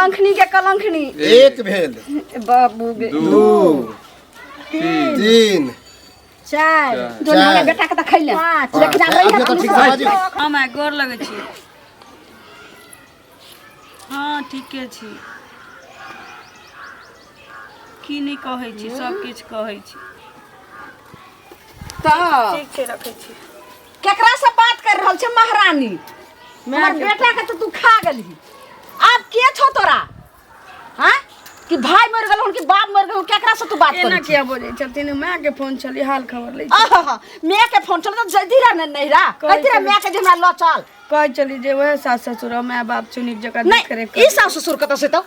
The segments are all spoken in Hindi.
कलंखनी के कलंखनी। एक भेल बाबू गे। 2 3 4 दोनों हमरा बेटा के त खैले 5 लेकिन आ रही तो ठीक समझ। हम गोर लगै छी। हाँ ठीके छी। की नहीं कहै छी सब किछ कहै छी। त ठीक छै रखै छी। केकरा से बात कर रहल छ महारानी? हमर बेटा के तू खा गेली। अब के छो तोरा? हां कि भाई मर गेल कि बाप मर गेल केकरा से तू बात कर? एना किया बोलै छथिन? मां के फोन चली हाल खबर लै छी। आहा मैं के फोन चल त जल्दी रा नहीं रा कहती रे मैं के जे हमरा ल चल कह चली जे वह सास ससुर माय बाप चुनिक जका देख रे। ई सास ससुर कत से त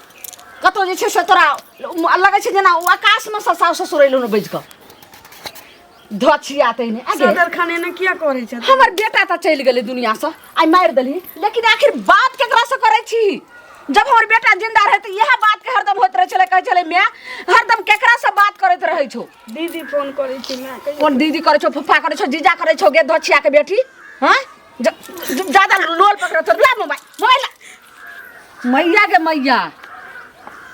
कतो जे छै से तोरा लगै छै जेना आकाश में सास ससुर एलो न बैज क धछिया तैने आगे सदर खाने न किया करे छ? हमर बेटा त चल गेले दुनिया से आई मार देली लेकिन आखिर बात केकरा से करे छी? जब हमर बेटा जिंदा रहे त यह बात के हरदम होत रहे छले कहे छले मैं हरदम केकरा से बात करत रहे छो? दीदी फोन करे छी मैं। कौन दीदी करे छो? फुफा करे छो? जीजा करे छो? गे धछिया के बेटी हां ज्यादा लोल पकड़ तो ला मोबाइल मैया के मैया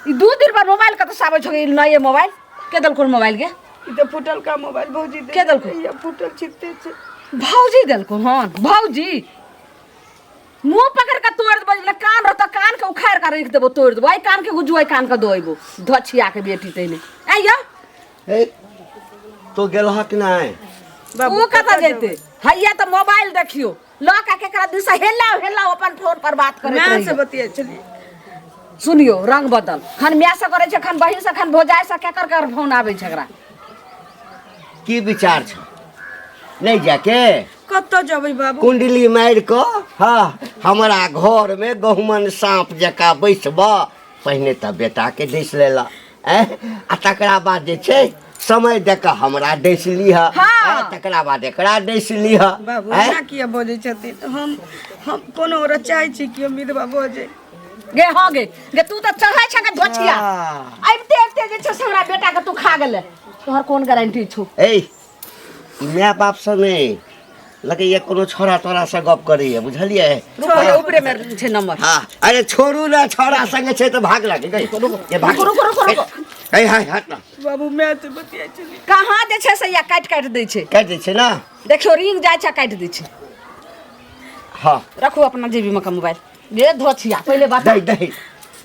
ई 2 दिन पर मोबाइल कत से आबै छो? नए मोबाइल के दल कोन मोबाइल गे? ई तो फुटल का मोबाइल भौजी दे के दल को? ये फुटल छिते छे भौजी दल को। हां भौजी मुंह पकड़ के तोड़ देबो। कान रहता कान के उखाड़ के रख देबो तोड़ देबो। आई कान के गुजुआई कान के दोइबो धछिया के बेटी तैने आइया ए तो गेलहा कि नहीं? वो कता जेते हैया त मोबाइल देखियो ल का केकरा दिशा हेला अपन फोन पर बात करे मैं से बतिया चली। सुनियो रंग बदल खन म्या से करे छ खन बहिन से खन भोजाय से केकर कर फोन आबै छकरा की विचार छ? नहीं जाके कत्तो जबै बाबू? कुंडली मार को हाँ हमारा घर में गहुमन सांप जका बैसबा पहले त बेटा के डस लेला आ तकरा बाद जे छै समय देख हमरा डस लीह तकरा बाद एकरा डस लीह। बाबू ना किया बोलै छथिन? हम कोनो रचाई छी कि विधवा बोजे गे हो गे तू त चढ़ाई छ के धछिया आइते जे छ हमरा बेटा के तू खा गेले तोहर कोन गारंटी छु? ए माय बाप से नहीं लगे ये कोनो छोरा तोरा से गप करी है बुझलिए? रुको ऊपरे में छे नंबर। हां अरे छोरू ना छोरा संगे छे तो भाग लागे गई ये भाग रुको ए हाय हट ना बाबू मैं से बतिया चली। कहां जे छे से या काट दे छे? काट दे छे ना देखियो रिंग जाय छ काट दे छे। हां रखो अपना जेबी में का मोबाइल ये धछिया पहले बात दई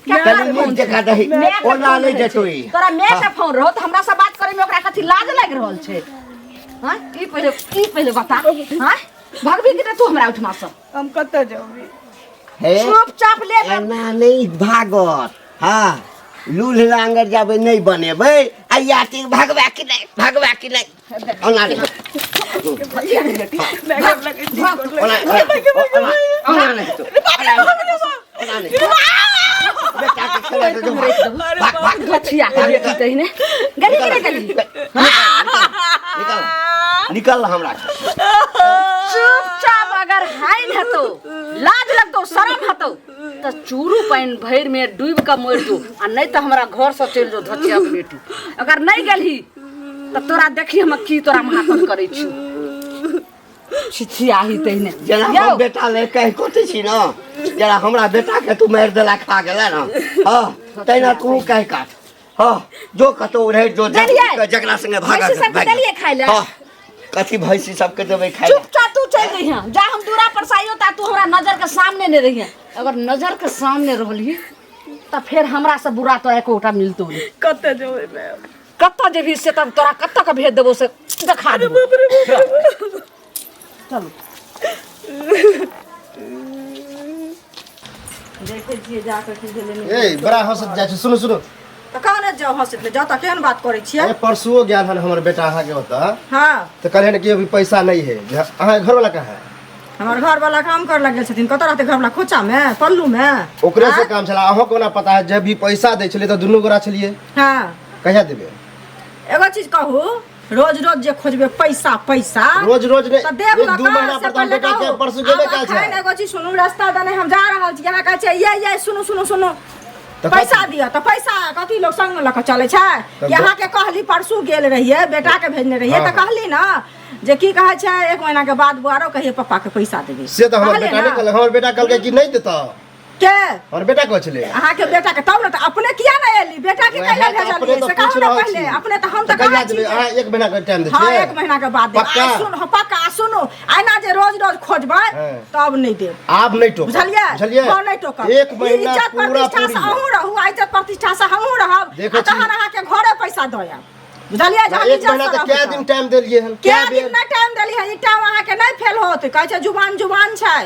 तनी मुंह देखा दही ओना नहीं जतोई तोरा मैं से फोन रहो त हमरा से बात करे में ओकरा कथि लाज लाग रहल छे? हां ई पहले बता हां भागबी कि तू हमरा उठमा से? हम कत्तो जबै? हे चुपचाप ले एना नहीं भागत हां लूल लांगर जाबे नहीं बनेबे आ याती भागवा कि नहीं ओना नहीं मैं गप लगे छी ओना नहीं तो ओना नहीं बेटा के खेला तो भाग धछिया के बेटी तहिने गली निकल हमरा चुपचाप अगर हाइन हतो लाज लगतो शर्म हतो त चूरू पानी भर में डूब के मर जो आ नहीं त हमरा घर से चल जो धछिया के बेटी। अगर नहीं गेलही त तोरा देखी हम की तोरा महातम करे छी छिछिया ही तहिने जरा हम बेटा ले कह कोते छी ना जरा हमरा बेटा के तू मार देला खा गेला ना हां तैना तू कह काट हां जो कतो रह जो जकरा संगे भागा हां कथी भैंसी सबके देबै खाइ। चुपचाप तू चल गई हां जा हम दूरा पर साइयो ता तू हमरा नजर के सामने ने रही। अगर नजर के सामने रहली त फिर हमरा से बुरा तो एकोटा मिलतो नहीं। कत्तो जबै मैं? कत्ता जेबी से तब तोरा कत्ता के भेज देबो से दिखा देबो। चलो देखे छिए जाकर के लेने ए बड़ा हंसत जा छै। सुनो त कहने जाओ हंसत ले जा त केहन बात करे छिए? ए परसुओ गेल हन हमर बेटा अहाँ के होता हां तो कहले न कि अभी पैसा नहीं है अहाँ घर वाला कहाँ है? हमर घर वाला काम कर लगे छथिन कत रहते घर वाला खोचा में पल्लू में ओकरे से काम चला अहाँ कोना पता है जब भी पैसा दे छलिए त दुनु गोरा छलिए हां कहिया देबे? एगो चीज कहू रोज जे खोजबे पैसा रोज नहीं त देब एक 2 महीना पर हम बेटा के परसु गेबे का छै। एगो चीज सुनू रास्ता दने हम जा रहल छी हमरा कहै छै ये सुनो पैसा दिया तो पैसा कथी लोग संग लक चले छै? यहाँ के कहली परसू गेल रहिए बेटा के भेजने रहिए त कहली ना जे की कहै छै 1 महीना के बाद बुआरो कहिए पापा के पैसा देबे से त हमर बेटा ने कहल हमर बेटा कहल कि नहीं देता के और बेटा को चले अहाँ के बेटा के तब न त अपने किया न एली बेटा के कैला भेजलिए से कहू न पहले अपने त हम त कहा छी हां 1 महीना का टाइम दे हां 1 महीना के बाद दे पक्का सुन पक्का सुनो आइना जे रोज रोज खोजबै तब नहीं दे आप नहीं टोक बुझलिए हां नहीं टोक 1 महीना पूरा पूरी अहूँ रहू इज्जत प्रतिष्ठा से हमहूँ रहब तहन अहाँ के घरे पैसा दया बुझलिए जा 1 महीना त क्या दिन टाइम देलिए हम क्या दिन ना टाइम देलिए ई टाइम अहाँ के नहीं फेल होत कहै छै जुबान छै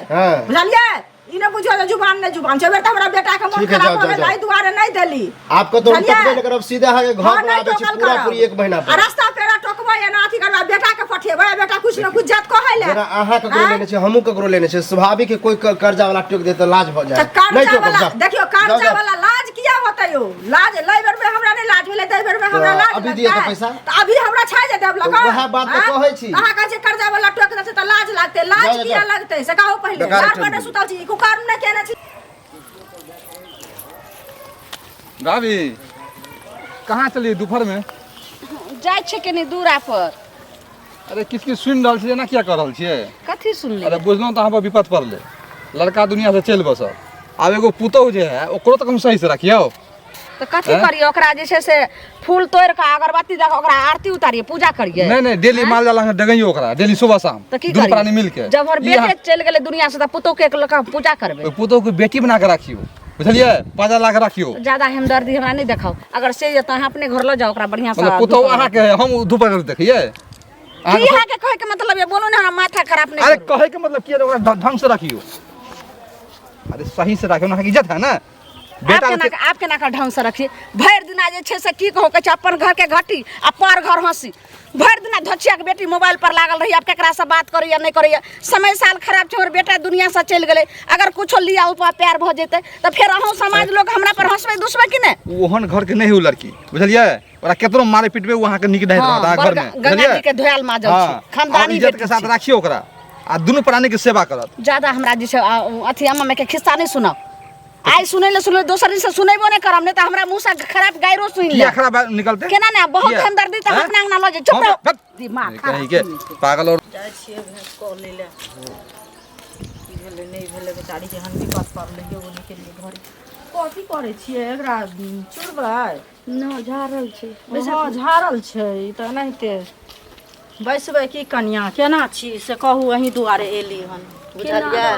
बुझलिए ई न बुझियो जुबान नहीं जुबान छै बेटा हमरा बेटा के मन खराब हो गेल दुआरे नहीं देली आपको तो टोकबे न करब सीधा है घर पर आबे छी पूरा पूरी 1 महीना पर रास्ता पेरा टोकबै या नाथी करबा बेटा के पठेबै बेटा कुछ न कुछ जात कहै ले जरा अहाँ ककरो लेने छै हमहू ककरो लेने छै स्वाभाविक है कोई कर्जा वाला टोक दे त लाज भ जाए नहीं टोकब देखियो कर्जा वाला लाज किया होतै यो लाज लै बेर में हमरा नहीं लाज भेलै दै बेर में हमरा लाज अभी दिए त पैसा त अभी हमरा छै जे देब लगा वह बात त कहै छी अहाँ कहै छै कर्जा वाला टोक दे त लाज लागतै लाज किया लगतै से कहू पहले घर पर सुतल छी को कारण न केने छी भाभी कहाँ चलिए दोपहर में जाय छै कनी दूरा पर अरे किसकी सुन रहल छियै ना क्या कर रहल छियै कथी सुनले अरे बुझलहुँ तो यहाँ पर विपद पड़ले लड़का दुनिया से चल बस आब एगो पुतहु जे है ओकरो तक हम सही से रखियो तो कथी करिए ओकरा जे छै से फूल तोड़ के अगरबत्ती दे के ओकरा आरती उतारिए पूजा करिए नहीं डेली माल जाला डगइयो ओकरा डेली सुबह शाम तो की दुनू प्राणी मिल के जब हर बेटे चल गेले दुनिया से त पुतो के लका पूजा करबे पुतहु को बेटी बना के रखियो बुझलिए 5 लाख रखियो ज्यादा हमदर्दी हमरा नहीं देखाओ अगर से जत अहाँ अपने घर ल जाओ ओकरा बढ़िया से मतलब पुतहु अहाँ के हम दोपहर देखिए की अहाँ के कहे के मतलब ये बोलो ना हमरा माथा खराब नहीं अरे कहे के मतलब की ओकरा ढंग से रखियो अरे सही से रखियो ना इज्जत है ना आपके ना ढंग से रखिए भर दिना जे छै से की कहो के अपन घर के घटी आ पर घर हंसी भर दिना धचिया के बेटी मोबाइल पर लागल रही अब केकरा से बात करी या नहीं करी समय साल खराब छै और बेटा दुनिया से चल गेले अगर कुछो लिया उपा प्यार भ जेते त फिर अहू समाज लोग हमरा पर हंसबे दुसबे कि नहीं ओहन घर के नहीं हो लड़की बुझलिए ओरा केतरो मारे पिटबे वहां के निक नहीं रहता घर में गंगा जी के धोयल माजल छी खानदानी इज्जत के साथ रखियो ओकरा आ दुनू प्राणी के सेवा करत ज्यादा हमरा जे छै अथी अम्मा में के खिस्सा नहीं सुनाओ आई सुनै ले सुनै दोसर दिन से सुनैबो नहीं करम नहीं त हमरा मुंह से खराब गायरो सुन ले क्या खराब निकलते केना ना बहुत हमदर्दी त अपना अंगना ल जे चुप रह दिमाग कहीं के पागल और जाय छियै भैंस को ले ले की भेले नहीं भेले बेचारी के हंडी पास पार ले जो के लिए घर कथी करे छियै एकरा चुरबै न झारल छै हां झारल छै त एनाहिते बैसबै की कन्या केना छी से कहू अहीं दुआरे एली हन बुझलियै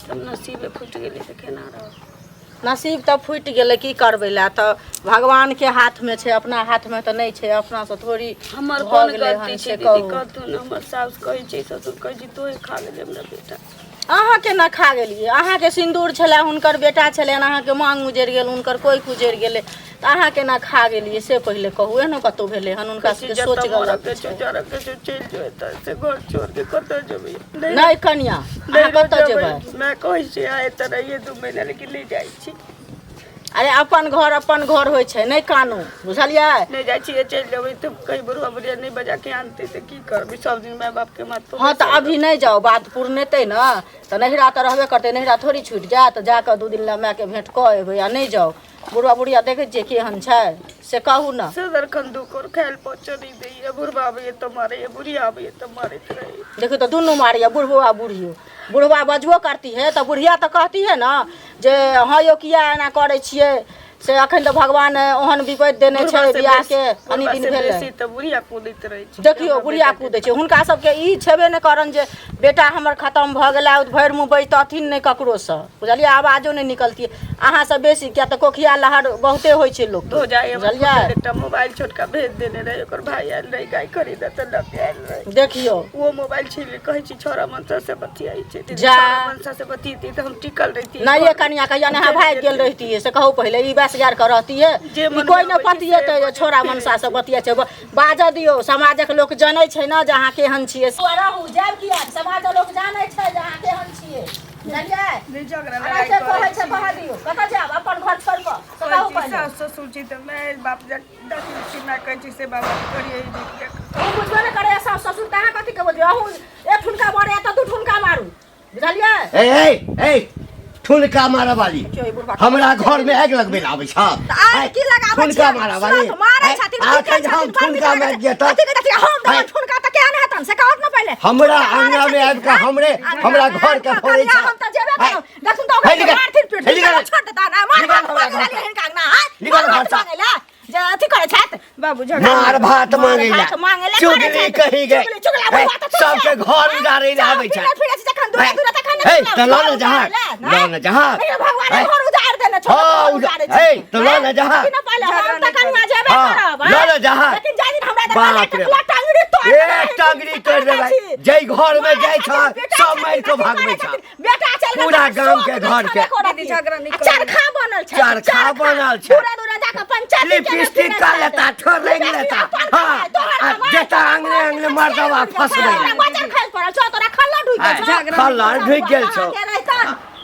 नसीब फूट गेलै तऽ केना रह नसीब तऽ फूटि गेलै की करबै ला तऽ भगवान के हाथ में छै अपना हाथ में तऽ नहीं छै अपना से थोड़ी हमर कोन गलती छै दीदी कहतू न हमर साउस कहै छै ससुर कहै छै तोहे खा गेलै हमरा बेटा अहाँ के न खा गेलिए अहाँ के सिंदूर छले हुनकर बेटा छले अहाँ के मांग उजड़ गेल हुनकर कोई गुजर गेले त अहाँ के न खा गेलिए से पहले कहू एहनो कतो भेले हन हुनका से सोच गलत के चोरा के चल जेतै से घर छोड़ के कतऽ जेबै नहीं कन्या अहाँ कतऽ जेबै मैं कहै छी आए त रहिए 2 महीना लेकिन ले जाइ छी अरे अपन घर होय छै नहीं कानू बुझलिए नहीं जाइ छी चल जेबै त कई बरुआ बुढ़िया नहीं बजा के आनते से की करबै सब दिन माय बाप के मत हां त अभी नहीं जाओ बात पुरनेते न त नहिरा त रहबे करते नहिरा थोड़ी छूट जात जाके 2 दिन ला माय के भेंट क एबै या नहीं जाओ बुढ़वा बुढ़िया देखे छियै केहन छै से कहू न सदर खंदूक और खाइल पहुंच नहीं दैए बुढ़वा आबैए त मारे बुढ़िया आबैए त मारैत रही देखो तो दोनों मारिया बुढ़वा बुढ़ियो बुढ़वा बजबो करती है तो बुढ़िया तो कहती है ना जे हाँ यो किया एना करे छियै से अखन तो भगवान ओहन विपद देने छै बियाह के अनी दिन भेले त बुढ़िया कूदैत रहै छै देखियो बुढ़िया कूदै छै हुनका सबके ई छेबे ने करन जे बेटा हमर खत्म भ गेला भरि मुंह बैतथिन नहीं ककरो से बुझलिए आवाजो नहीं निकलती अहाँ सब बेसी क्या तो कोखिया लहर बहुते होय छै लोग तो जाय बुझलिए एकटा मोबाइल छोटका भेज देने रहे ओकर भाई आयल रहे गाय खरीद त लग आयल रहे देखियो वो मोबाइल छीन ले कहै छी छोरा मनसा से बतियाई छै जा मनसा से बतियती त हम टिकल रहिती नहीं ये कन्या कहिया नहा भाग गेल रहती है से कहू पहले ई 20000 का रहती है कोई न पतिए तो छोरा मनसा से बतिया छै बाजा दियो समाजक लोग जानै छै न जहाँ केहन छियै रहू जाब किया समाज लोग जानै छै जहाँ केहन छियै बुझलिए झगड़ा लड़ाई कहै छै कह दियो कतऽ जाब अपन घर छोड़ के कहू पहले ससुर जी त मैं बाप दस ना कहै छी से बाबा करिए तू बुझबे न करे सास ससुर कहाँ कथि के बोलियो अहू एक ठुनका मारे त 2 ठुनका मारू बुझलिए ए ठुनका मारा वाली हमरा घर में आग लगबे आबै छ आग की लगाबै ठुनका मारा वाली मारै छथिन हम ठुनका मार जेता हम ठुनका त के आने हतन से कहत ना पहले हमरा अंगना में आबि के हमरा घर के फोड़ै छै हम त जेबे करब देखुन तो मार फिर पीट छोड़ देता ना मार हिनका अंगना निकल घर से जे अथी करे छत बाबू झगड़ा मार भात मांगैला चुगली कही गए सबके घर उजाड़ै ले आबै छै हे त ल न जहाज भगवान घर उजाड़ देने छोड़ हे त ल न जहाज हम त कनिया जेबे करब ल न जहाज लेकिन जानी हमरा बाप रे टांगड़ी तोड़ एक टांगड़ी कर देबै जै घर में जाय छ सब मार के भागबै छ बेटा चल पूरा गांव के घर के झगड़ा नहीं चरखा बनल छै चरखा बनल छै दूरा दूरा जाके पंचायत लिपस्टिक का लेता ठोर रंग लेता हां जेता अंगने अंगने मर्दवा फंस गई बाजार खाइल पड़ल छ तोरा खल्ला ढुक गेल छ खल्ला ढुक गेल छ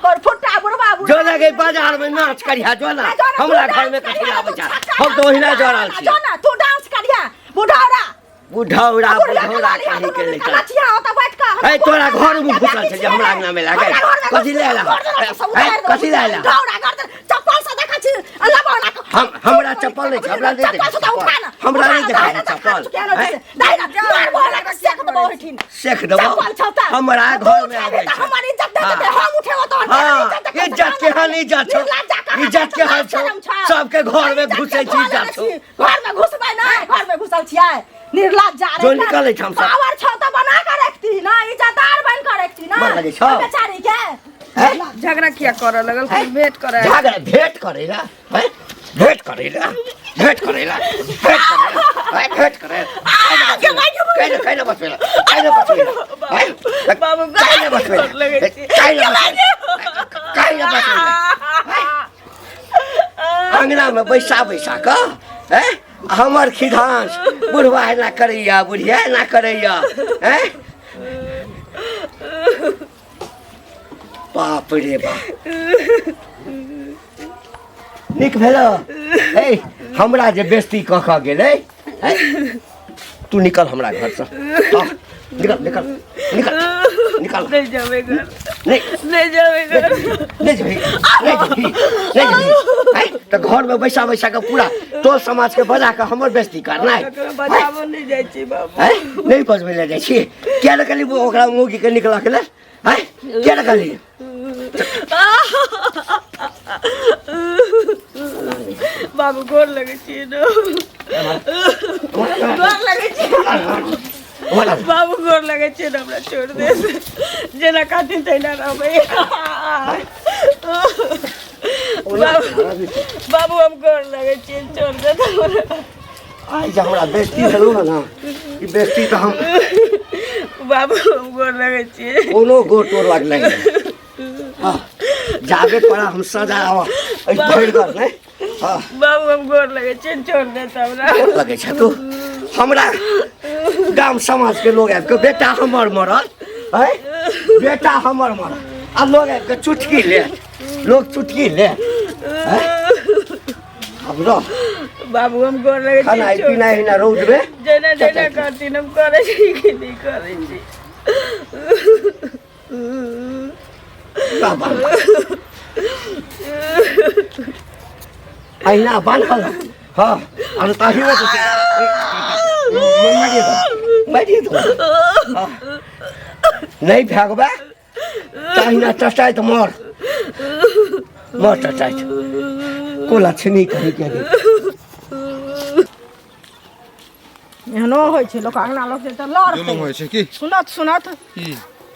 और फुट्टा बुढ़वा जो लगे बाजार में नाच करिया जो ना हमरा घर में कथी लाबै छ हम तो ओहिना जरल छी जो ना तू डांस करिया बुढ़ौरा बुढ़ौरा कहीं के ले चल कचिया होता बैठ का ए तोरा घर में घुसल छै जे हमरा अंगना में लागे कथी ले ला कथी ले ला बुढ़ौरा गर्दन चप्पल से देखा छी अल्लाह बोला हमरा चप्पल नहीं हमरा नहीं देखे हमरा नहीं देखे चप्पल दाई ना मार बोला के सेक दबो हठिन सेक दबो हमरा घर में आबै छै हमारी इज्जत दे हम उठेबो तो हां इज्जत के हाल इज्जत छौ इज्जत के हाल छौ सबके घर में घुसै छी इज्जत छौ घर में घुसबै ना घर में घुसल छियै निर्लज्ज जा रे जो निकलै छ हम सब पावर छ त बना के रखती ना इज्जतदार बन के रखती ना मन लगे छ बेचारी के झगड़ा किया करे लगल फिर भेंट करे झगड़ा भेंट करेला हैं भेंट करेला भेंट करेला भेंट करेला कहना बसवेला बाबू कहना बसवेला लगे छी कहना बसवेला अंगना में बैसा का हैं हमर खिधांस बुढ़वा ना करैया बुढ़िया ना करैया हैं बाप रे बाप निक भेलो ए हमरा जे बेइज्जती कह गेलै तू निकल हमरा घर से निकल निकल निकल निकल नहीं जावे घर नहीं नहीं जावे घर नहीं जभी तो घर में बैसा के पूरा तो समाज के बजा के हमर बेइज्जती करना है बजाबो नहीं जाय छी बाबू नहीं बजबै ले जाय छी क्या लगली ओकरा मुगी के निकला के ले है क्या लगली बाबू गोर लगे छी न गोर लगे छी बाबू गोर लगे छी न हमरा छोड़ दे जेना खातिर तैना रहबै बाबू हम गोर लगे छी छोड़ दे हमरा आई जा हमरा बेइज्जती भेलो ना ई बेइज्जती तो हम बाबू हम गोर लगे छी कोनो गोर तोर लागलै हां जाबे पड़ा हम सजा आवा ए भइल कर नै हां बाबू हम गोर लगे छी छोड़ दे हमरा लगे छ तू हमरा गांव समाज के लोग आब के बेटा हमर मरल है बेटा हमर मरल आ लोग आब के चुटकी ले लोग चुटकी ले हमरा बाबू हम गोर लगे छी खाना पीना हिना रौद में जेना जेना करती हम करे छी कि नहीं करे छी बाबा आईना बांधल हां और ताही में तो मरिए तो नहीं भागबा ताही ना टटाई तो मर टटाई कोला छनी कही के एहनो होइ छै लोक अंगना लोक त लड़ जुलुम होइ छै की सुनत सुनत की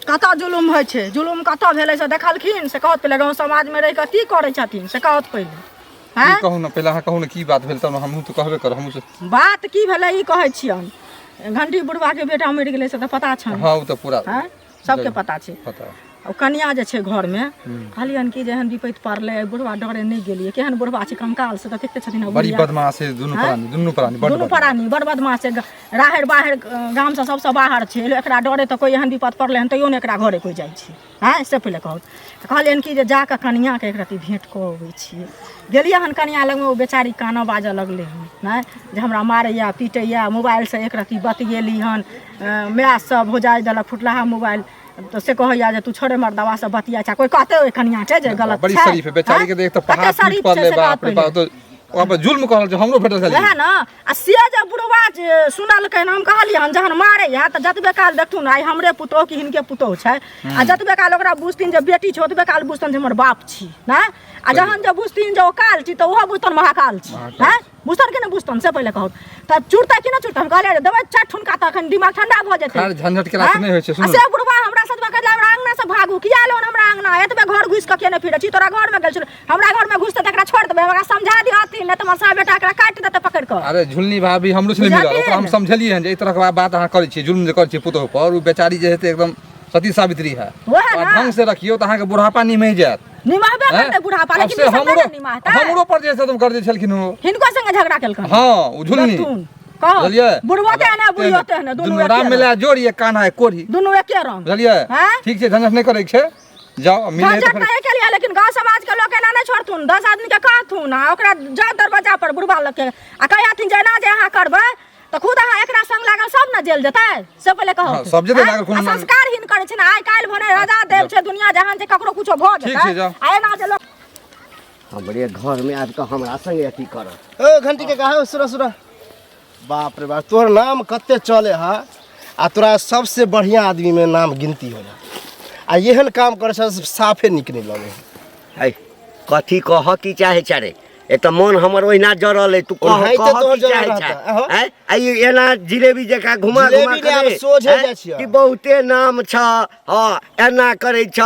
कतऽ जुलुम होइ छै जुलुम कतऽ भेलै से देखलखिन से कहत पहिले गाँव समाज में रहि कऽ की करै छथिन से कहत पहिले हैं कहू ना पहले अहाँ कहू ना की बात भेल तब हमहूँ तो कहबे कर हमहूँ से बात की भेलै ई कहै छियन घंटी बुढ़वा के बेटा मरि गेलै से तऽ पता छन हाँ वो तो पूरा हैं सबके पता छै पता ओ कनिया जे छै घर में कहलियन कि जेहन विपैत पड़लै बुढ़वा डरे नहीं गेलियै केहन बुढ़वा छै कंकाल से तऽ देखते छथिन बड़ी बदमाश है दुनू प्राणी दुनू प्राणी बड़ बदमाश छै राहरि बाहर गाम से सबसे बाहर छै एकरा डरे तऽ कोई एहन विपद पड़लै हन तैयो ने एकरा घरे कोई जाइ छै हैं से पहिले कहलियन कि जे जाके कनिया के एक रति भेंट कऽ अबै छियै गेलियै हन कनिया लग में ओ बेचारी कानऽ बाजऽ लगलै हन नहीं जे हमरा मारैया पीटैया मोबाइल से एक रति बतियेली हन मैच सब हो जाय देलक फुटलाहा मोबाइल तो से कहैया जे तू छोड़े मर्दवा से बतिया छै कोई कहते ओइ कनिया के जे गलत छै बड़ी शरीफ है बेचारी के देख तो पहाड़ टूट पड़ले बाप रे बाप तो ओकरा पर जुल्म करल जे हमरो भेटल वएह खाली ना आ से जे बुढ़वा सुनल के नाम कहलिए हन जहन मारे है त जतबे काल देखथुन आइ हमरे पुतोह कि हिनके पुतोह छै आ जतबे काल ओकरा बुझथिन जे बेटी छै ओतबे काल बुझतन जे हमर बाप छी ना आ जहन जे बुझथिन जे ओ काल छी त ओहो बुझतन महाकाल छी हैं बुझतन कि नहीं बुझतन से पहले कहत तब चुड़ता कि ना चुड़ता कहले देबै चार ठुनका त अखन दिमाग ठंडा भ जेतै खार झंझट के रात नहीं होय छै आ सुन से बुढ़वा हमरा सतबा कहला हमरा अंगना से भागू किया लोन हमरा अंगना एतबे घर घुस के केने फिरै छी तोरा घर में गेल छी हमरा घर में घुसते तकरा छोड़ देबै हमरा समझा दिहथिन न त हमर सा बेटा एकरा काट देतै पकड़ के अरे झुलनी भाभी हमरो छले मिलल ओकरा हम समझलिए हन जे ई तरह के बात अहाँ करै छी जुल्म जे करै छी पुतोह पर उ बेचारी जे हेतै एकदम सती सावित्री है वएह और ना ढंग से रखियो त अहाँ के बुढ़ापा निमहि जायत निमाहबे करते बुढ़ापा अब लेकिन से ई सब हमरो नहीं निमाहता हमरो पर जे तुम कर दे छलखिन हो हिनको संगे झगड़ा केलकन हां उ झुलनी कहो बुझलिए बुढ़वते ने बुढ़ियोते ने दुनू राम मिला जोड़ी एक कान्हा एक कोढ़ी दुनू एके रंग बुझलिए हैं? ठीक छै झंझट नहीं करे के छै जाओ मिले झंझट तो नहीं के लिए लेकिन गांव समाज के लोग एना नहीं छोड़थुन 10 आदमी के कहथुन आ ओकरा जा दरवाजा पर बुढ़वा लग के आ कहथिन जे ना जे अहाँ करबै त खुद अहाँ एकरा संग लागल सब न जेल जेतै से पहले कहो हाँ, सब जेतै लागल कोनो संस्कारहीन करे छै ना आइ काल भने राजा देव छै दुनिया जहान छै ककरो कुछो भ ठीक जेतै छै, जाओ। आ एना जे लोग हमरे घर में आबि कऽ हमरा संगे अथी करत ओ घंटी के कहा सुरा सुरा बाप रे बाप तोहर नाम कते चले हा आ तोरा सबसे बढ़िया आदमी में नाम गिनती होला आ एहन काम करे छ साफे निक नहीं लगे है कथी कह की चाहे चारे ए त मन हमर ओहिना जरल है तू कह ओनाहिते कह तोहर की जरल चाहे रहता, चाहे अहो। हैं आई एना जिलेबी जका घुमा जिलेबी घुमा ने आब करे सोझे हैं? जाइ छियै। कि बहुते नाम छ हां एना करे छ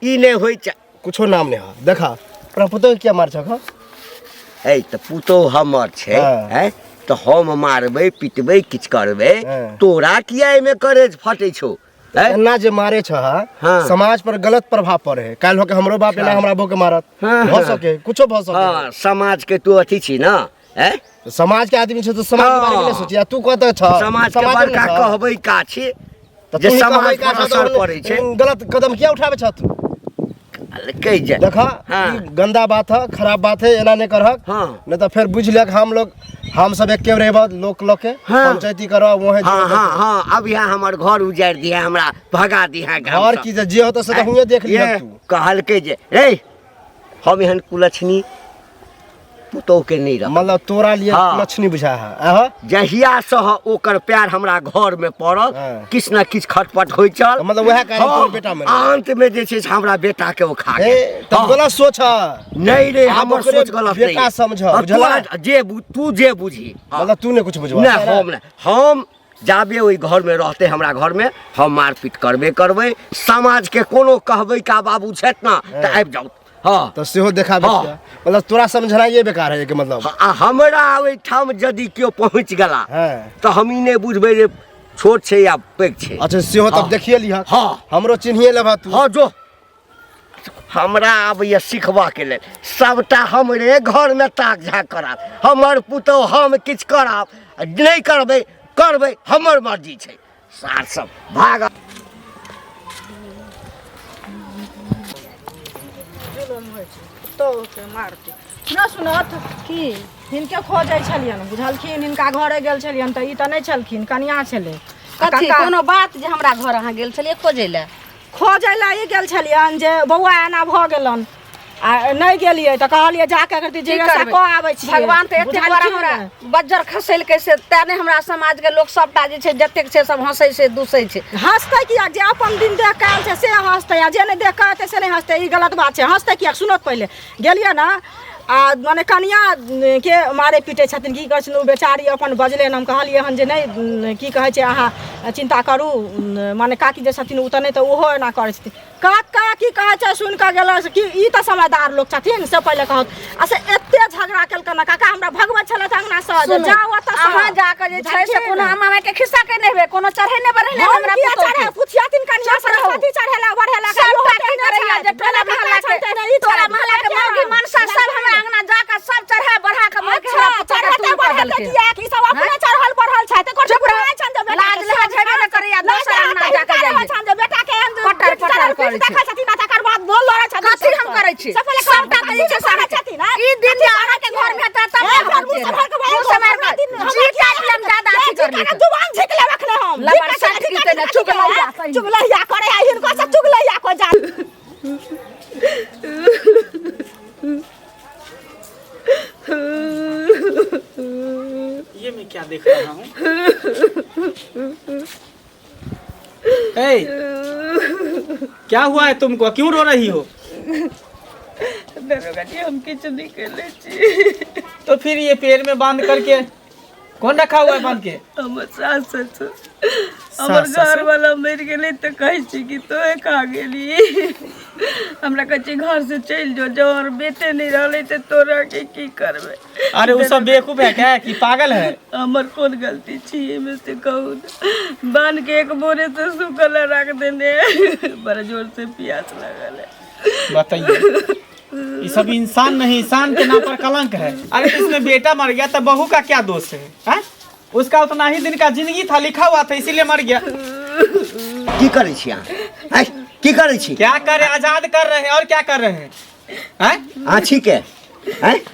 ई ने होय छ कुछो नाम नहीं हा देखा तोरा पुतो क्या मार छक ए त पुतो हमर छै हाँ। हैं तो हम मारबै पिटबै किछ करबै हाँ। तोरा किया एमे करे फटे छौ हैं एना जे मारे छ हाँ। समाज पर गलत प्रभाव पड़े है काल होके हमरो बाप एना हमरा बो के मारत हाँ, भ हाँ। सके कुछो भ सके हां समाज के तू अथी छी ना हैं समाज के आदमी छै तो समाज के बारे में नहीं सोचिया तू कत छ समाज के में बड़का छ। कहबै का छी त जे तू ही समाज कहबै का पर छ असर त पड़ै छै गलत कदम किया उठावे छ तू कह जा देखा हाँ। ई गंदा बात है खराब बात है एना नहीं करहक हाँ। नहीं तो फिर बुझ ले हम सब एक रहब लोक लोग के हाँ। पंचायती करब वहे हाँ हाँ हाँ अब यहाँ हमर घर उजाड़ दिया हमरा भगा दिया घर की जे होता से तो हुए देख लिया तू कहलके जे रे हम एहन कुलछनी पुतोह के नहीं रह मतलब तोरा लिए हाँ। लक्ष्मी बुझा है आहा जहिया से ओकर प्यार हमरा घर में पड़ल हाँ। किछ न किछ खटपट होय चल तो मतलब वह कारण तोर बेटा मरे अंत में जे छै से हमरा बेटा के ओ खा ए गेल तब हाँ। गलत सोच है नहीं रे आब हमर ओकरे सोच गलत बेटा नहीं समझ, हाँ, बुझला? तू जे बुझी हाँ। मतलब तू ने कुछ बुझवा नहीं हम नहीं हम जाबे ओहि घर में रहते हमरा घर में हम मारपीट करबे करबै समाज के कोनो कहबै का बाबू छथि ना त आबि जाउ हाँ तो सेहो देखा हाँ। मतलब तोरा समझना ये बेकार है कि मतलब आ हमरा ओहिठाम यदि केओ पहुँच गेला हाँ। तो हम ई नहीं बुझबै जे छोट छै या पैघ छै अच्छा सेहो हाँ। तब देखिए लिहा हाँ। हमरो चिन्हिए लेबा तू हाँ जो हमरा आबैया सिखबा के लेल सबटा हमरे घर में ताक झाक कराब हमर पुतौह हम किछु कराब नहीं करबै करबै हमर मर्जी छै सार सब भाग न सुनत की हिनके खोजै छलियन बुझलखिन हिनका घरे गेल छलियन तऽ ई तऽ नहि छलखिन कनिया छलै कथी कक्का कोनो बात जे हमरा घर अहाँ गेल छलिए खोजै लए खोजै लए ई गेल छलियन जे बौआ एना भऽ गेलन आ नहि गेलियै तऽ कहलियै जाके करती की जिज्ञासा करबै? कऽ आबै छियै भगवान तऽ एतेक बड़ा बुझलखिन हमरा ने? बज्जर खसेलकै से तेँ नहि हमरा समाज के लोग सबटा जे छै जतेक छै सब हंसै छै दुसै छै हंसतै किया जे अपन दिन देख के आयल छै से हंसतै आ जे नहि देख के एतै से नहि हंसतै ई गलत बात छै हंसतै किया सुनत पहिले गेलियै ना आ मने कनिया के मारे पीटे छथिन की कहै छथिन ओ बेचारी अपन बजले हम कहलियै हन जे नहि की कहै छै अहाँ चिंता करू मने काकी जे छथिन ओ तऽ नहि तऽ ओहो एना करै छथिन काका की कहै छै सुनि कऽ गेल कि ई तऽ समझदार लोक छथिन से पहिले कहत आ से एते झगड़ा केलकै ना काका हमरा भगवत छलथि अंगना से जे जाओ ओतऽ अहाँ जाके जे छै से कोनो अम्मा माय के खिस्सा के नहि हेबै कोनो चढ़े नहि बढ़े नहि हमरा हमरा पुतौह के। पुछियातिन कनिया चुप रहू। सरस्वती चढ़ेला बढ़ेला सबटा की करैया जे टोला महल्ला के टोला महल्ला के मौगी मनसा सब हमरा अंगना जाके सब चढ़ा बढ़ा के मार के हमरा पुतौह के तूर कर देलकै की सब अपने चढ़ल बढ़ल छै त चुप रह। लाज लहज हेबे न करैया दोसर अंगना जाके जाइए छन जे बेटा के पटर पटर करै छै। देखै छथिन तकर बाद बोल लड़ै छथिन कथी हम करै छी सबटा करै छै सारा छथिन ई दिन जे अहाँ के घर में हेतै तब हम समय में जी काट लेम ज्यादा अथी कर ली जुबान झिक ले रखले हम लबर साथ की कहने चुगलैया चुगलैया करे आ हिनको से चुगलैया को जा ये मैं क्या देख रहा हूँ? ए, क्या हुआ है तुमको? क्यों रो रही हो? दरोगा जी हम किछु नहीं कर छी। तो फिर ये पेड़ में बांध करके कौन रखा हुआ है बांध के? हमर सास ससुर हमर घर वाला मर गेले तो कहे छी कि तोहे खा गेली। हमरा कहे छी घर से चल जो, जो और बेटे नहीं रहले तो तोरा के की करबे? अरे वो सब बेवकूफ है क्या कि पागल है? हमर कौन गलती छी में से कहू? बांध के एक बोरे से सुखला रख देने, बड़ा जोर से प्यास लगल है। बताइए, ये सब इंसान नहीं, इंसान के नाम पर कलंक है। अरे तो इसमें बेटा मर गया तो बहू का क्या दोष है, है? उसका उतना ही दिन का जिंदगी था, लिखा हुआ था, इसीलिए मर गया। की करे छी अहाँ? हैं? की करे छी? क्या करे? आजाद कर रहे हैं और क्या कर रहे हैं? हैं? आँखी के हैं?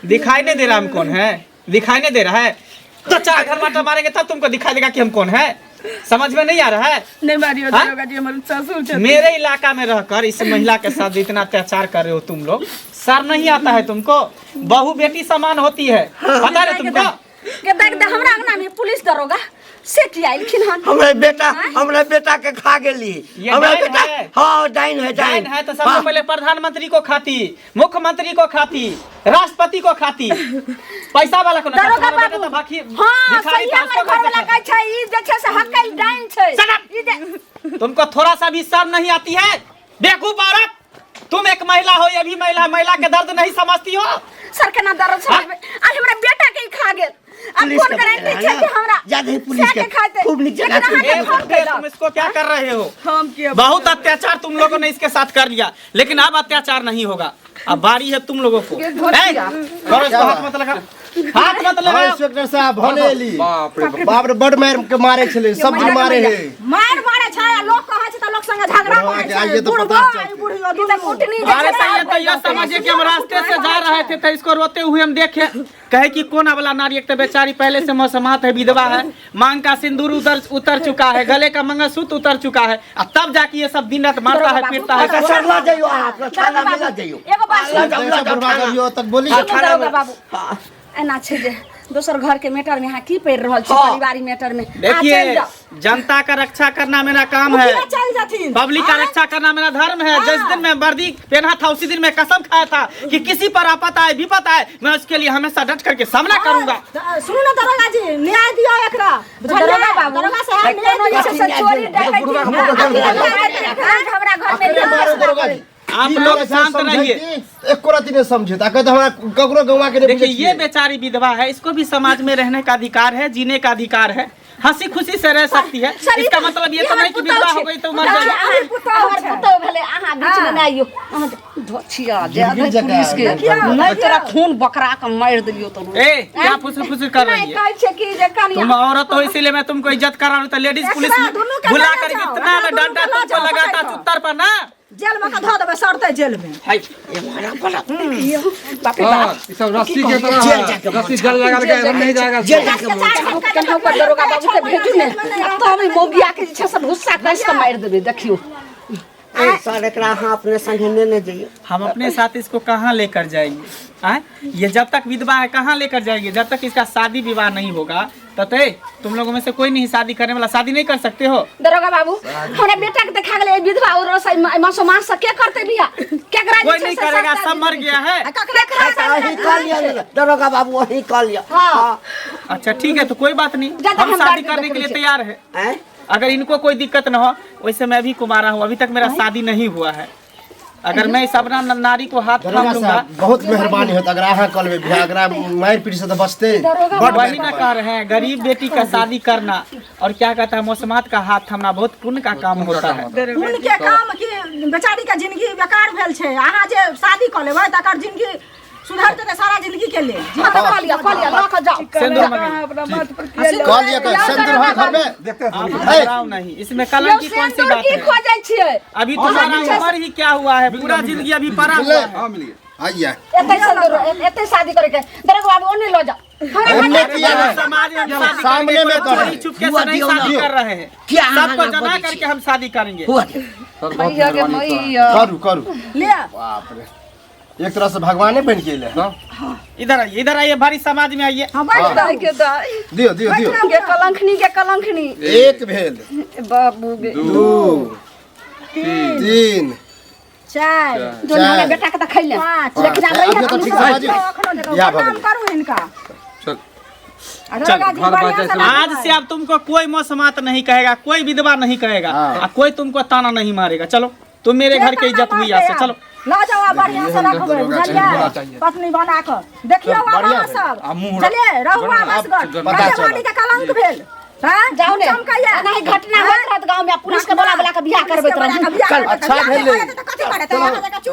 दिखाई नहीं दे रहा हम कौन है? दिखाई नहीं दे रहा है? तो चार घर माटा मारेंगे तब तुमको दिखाई देगा कि हम कौन है। समझ में नहीं आ रहा है? नहीं मारियो दरोगा जी, हमारे ससुर छथिन। मेरे इलाका में रहकर इस महिला के साथ इतना अत्याचार कर रहे हो तुम लोग, सर नहीं आता है तुमको? बहू बेटी समान होती है, पता है तुमको? के देख दे हमरा अंगना में पुलिस दरोगा से की आइलखिन हन। हमरा बेटा के खा गेली। ये हमरा डाइन बेटा है। हाँ डाइन है, डाइन है तो सबसे पहले प्रधानमंत्री को खाती, मुख्यमंत्री को खाती, राष्ट्रपति को खाती, पैसा वाला को ना दरोगा खाती। बाबू तो बाकी हां भिखारी सही तो हमर उसको घर वाला कैसे कहै छै ई जे छै से हकल डाइन छै। ई खाती? तुमको थोड़ा सा भी शर्म नहीं आती है? बेवकूफ औरत, तुम एक महिला हो, ये भी महिला के दर्द नहीं समझती हो? सर के ना दर्द समझ में आज हमरा बेटा के खा गेल। अब कौन गारंटी छै कि हमरा ज्यादा ही पुलिस के खाते खूब नीचे लेकिन अहाँ के फोन कैला। तुम इसको क्या कर रहे हो? हम किया बहुत अत्याचार तुम लोगों ने इसके साथ कर लिया, लेकिन अब अत्याचार नहीं होगा। अब बारी है तुम लोगों को। करो इसको, हाथ मत लगा, हाथ मत हाँ, लगा। इंस्पेक्टर साहब भनेली बाप रे बाप रे बड़ मार के मारे छले, सब दिन मारे है। मार मारे छै लोग कहै छै त लोग संगे झगड़ा दरोगा करे के छै। आइए तो पता चलते। बुढ़ियो दूध कुटनी जे अरे छै सही है, तो यह समझिए कि हम रास्ते से जा रहे थे तो इसको रोते हुए हम देखे, कहे कि कौन वाला नारी, एक तो बेचारी पहले से मौसमात है, विधवा है, मांग का सिंदूर उतर चुका है, गले का मंगलसूत्र उतर चुका है, और तब जाके ये सब दिन रात मारता है, पीटता है। सर ला जाइयो, आप थाना में ला जाइयो। एगो बात बर्बाद तक बोली दरोगा बाबू एना छै जे दोसर घर के मैटर में यहाँ की पढ़ रहल छी, परिवारी मैटर में देखिए, जनता का रक्षा करना मेरा काम है, चल जाथिन। पब्लिक का रक्षा करना मेरा धर्म है। जिस दिन मैं वर्दी पहना था उसी दिन मैं कसम खाया था कि किसी पर आपत आए विपत आए मैं उसके लिए हमेशा डट करके सामना करूंगा। सुनू ना दरोगा जी, न्याय दियो एकरा। दरोगा बाबू दरोगा साहब न्याय दियो। से चोरी डकैती हमरा घर में दरोगा जी आप लोग शांत रहिए। एको राती ने समझे ता कहते हमरा ककरो गवा के देखिए, ये बेचारी विधवा है, इसको भी समाज में रहने का अधिकार है, जीने का अधिकार है, हंसी खुशी से रह सकती है। इसका मतलब ये तो नहीं कि विधवा हो गई तो मर जाएगी। हमर पुतौ भेले अहाँ बीच में नहीं आइयो। अहाँ धोछिया दे दे पुलिस के नहीं तोरा खून बकरा के मार दियो तो। ए, क्या फुसफुस कर रही है? कहै छै कि जे कनिया तुम औरत हो इसीलिए मैं तुमको इज्जत कर रहा हूँ। तो लेडीज पुलिस बुला कर इतना मैं डंडा तुमको लगाता चुत्तर पर ना, जेल में धो देबे, सड़ते जेल में। हाय, बाप रे हाँ, बाप ये सब रस्सी के तरह रस्सी जल लगा के रख नहीं जाएगा। केनहु पर दरोगा बाबू के भेजू ने तो हम मोगिया के जे छै से भुस्सा कस के मार देबे। देखियो सर एकरा अहाँ अपने संगे लेने जाइयो। हम अपने साथ इसको कहाँ लेकर जाएंगे? आए? ये जब तक विधवा है कहाँ लेकर जाएंगे? जब तक इसका शादी विवाह नहीं होगा तब तुम लोगों में से कोई नहीं शादी करने वाला, शादी नहीं कर सकते हो। दरोगा बाबू हमरा बेटा के देखा गेले विधवा और रसोई मांस से के करते बिया? केकरा कोई नहीं करेगा, सब मर गया है। वही कर लिया दरोगा बाबू, वही कर लिया। हां अच्छा ठीक है, तो कोई बात नहीं, ज्यादा हम हम शादी बात करने के लिए नहीं तैयार है। हैं? अगर इनको कोई दिक्कत न हो, वैसे मैं भी कुमारा हूँ, अभी तक मेरा शादी नहीं हुआ है। अगर मैं इस अपना नारी को हाथ थाम दरोगा लूंगा, साहब बहुत मेहरबानी होता अगर अहाँ कल में बिहार अगर मार पीट से तो बचते। वही ना कह रहे हैं, गरीब बेटी का शादी करना और क्या कहता है मौसमात का हाथ थामना बहुत पुण्य का काम होता है। उनके काम की बेचारी का जिंदगी बेकार भेल छै। अहाँ जे शादी कर लेबै तकर जिंदगी सुधर जेतै सारा जिंदगी के लेल। कह लिया रख जाओ। सिंदूर मंगे अपना मत पर कह लिया कर सिंदूर है घर में देखते आप घबराओ नहीं, इसमें कलंक की कौन सी बात की है? खो जाय छियै अभी तुम्हारा उम्र ही क्या हुआ है, पूरा जिंदगी अभी पड़ा हुआ है। हाँ मिलिए आइए एते सिंदूर एते शादी करे के दरोगा बाबू ओने लो जा। हमने किया है समाज में हम शादी सामने करेंगे, में कोई कर चोरी चुपके से नहीं शादी कर रहे हैं, क्या सबको हाँ, जना हाँ, करके हम शादी करेंगे। हुआ सर बहुत मेहरबानी सर। करू करू ले बाप रे एक तरह से भगवाने बन के ले। इधर आइए भारी समाज में आइए। हाँ बैठ दाई के दाई दियो दियो दियो। के कलंखनी एक भेल, बाबू गे 2 3 चार जो हमारे बेटा के त खैले पाँच लेकिन अब अब तो ठीक है बाजी। या काम भगवान करू इनका चल चल, आज से अब तुमको कोई मौसमात नहीं कहेगा, कोई विधवा नहीं कहेगा, और कोई तुमको ताना नहीं मारेगा। चलो तुम मेरे घर की इज्जत हुई आज से। चलो ला जाओ बढ़िया से रखबे बुझलिए पत्नी बना कर देखियो वाला सब चलिए रहुआ बस गड़ के कलंक भेल। हां जाओ ने चमकाइए नहीं घटना होत रहत गांव में पुलिस के बोला के बियाह करबे चल अच्छा भेल। कथि करत